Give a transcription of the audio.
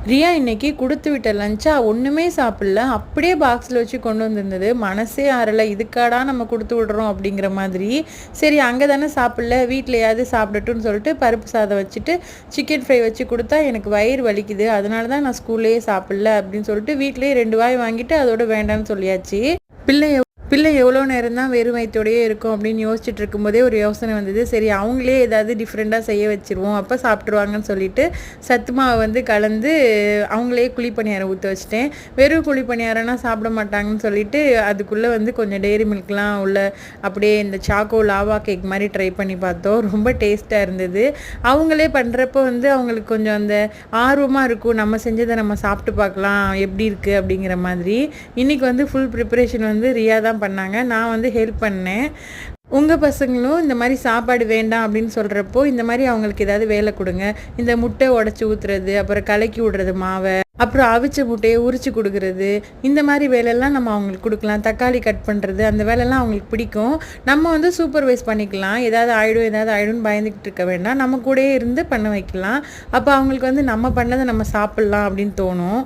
ரியா இன்னைக்கு குடுத்து விட்ட லஞ்சா ஒன்றுமே சாப்பிடல. அப்படியே பாக்ஸில் வச்சு கொண்டு வந்திருந்தது. மனசே ஆறலை, இதுக்காடா நம்ம கொடுத்து விடுறோம் அப்படிங்கிற மாதிரி. சரி அங்கே தானே சாப்பிடல, வீட்டிலையாவது சாப்பிடட்டும்னு சொல்லிட்டு பருப்பு சாதம் வச்சுட்டு சிக்கன் ஃப்ரை வச்சு கொடுத்தா எனக்கு வயிறு வலிக்குது, அதனால தான் நான் ஸ்கூல்லேயே சாப்பிடல அப்படின்னு சொல்லிட்டு வீட்டிலேயே 2 வாய் வாங்கிட்டு அதோட வேண்டான்னு சொல்லியாச்சு. பிள்ளை பிள்ளை எவ்வளோ நேரம் தான் வெறும் வயிற்றோடையே இருக்கும் அப்படின்னு யோசிச்சுட்டு இருக்கும்போதே ஒரு யோசனை வந்தது. சரி அவங்களே ஏதாவது டிஃப்ரெண்ட்டாக செய்ய வச்சுருவோம், அப்போ சாப்பிட்ருவாங்கன்னு சொல்லிட்டு சத்து மாவை கலந்து அவங்களே குழி பணியாரம் ஊற்ற வச்சுட்டேன். வெறும் குழி பணியாரம்னா சாப்பிட மாட்டாங்கன்னு சொல்லிட்டு அதுக்குள்ளே கொஞ்சம் டெய்ரி மில்க்லாம் உள்ள அப்படியே இந்த சாக்கோ லாவா கேக் மாதிரி ட்ரை பண்ணி பார்த்தோம். ரொம்ப டேஸ்ட்டாக இருந்தது. அவங்களே பண்ணுறப்போ அவங்களுக்கு கொஞ்சம் அந்த ஆர்வமாக இருக்கும், நம்ம செஞ்சதை நம்ம சாப்பிட்டு பார்க்கலாம் எப்படி இருக்குது அப்படிங்கிற மாதிரி. இன்றைக்கி ஃபுல் ப்ரிப்பரேஷன் ரியா தான் பண்ணாங்க. நான் ஹெல்ப் பண்ணேன். உங்கள் பசங்களும் இந்த மாதிரி சாப்பாடு வேண்டாம் அப்படின்னு சொல்கிறப்போ இந்த மாதிரி அவங்களுக்கு ஏதாவது வேலை கொடுங்க. இந்த முட்டை உடச்சி ஊற்றுறது, அப்புறம் கலக்கி விடுறது மாவை, அப்புறம் அவிச்ச முட்டையை உரிச்சு கொடுக்குறது, இந்த மாதிரி வேலையெல்லாம் நம்ம அவங்களுக்கு கொடுக்கலாம். தக்காளி கட் பண்ணுறது, அந்த வேலையெல்லாம் அவங்களுக்கு பிடிக்கும். நம்ம சூப்பர்வைஸ் பண்ணிக்கலாம். ஏதாவது ஆகிடும்னு பயந்துக்கிட்டு இருக்க வேண்டாம், நம்ம கூடயே இருந்து பண்ண வைக்கலாம். அப்போ அவங்களுக்கு நம்ம பண்ணதை நம்ம சாப்பிட்லாம் அப்படின்னு தோணும்.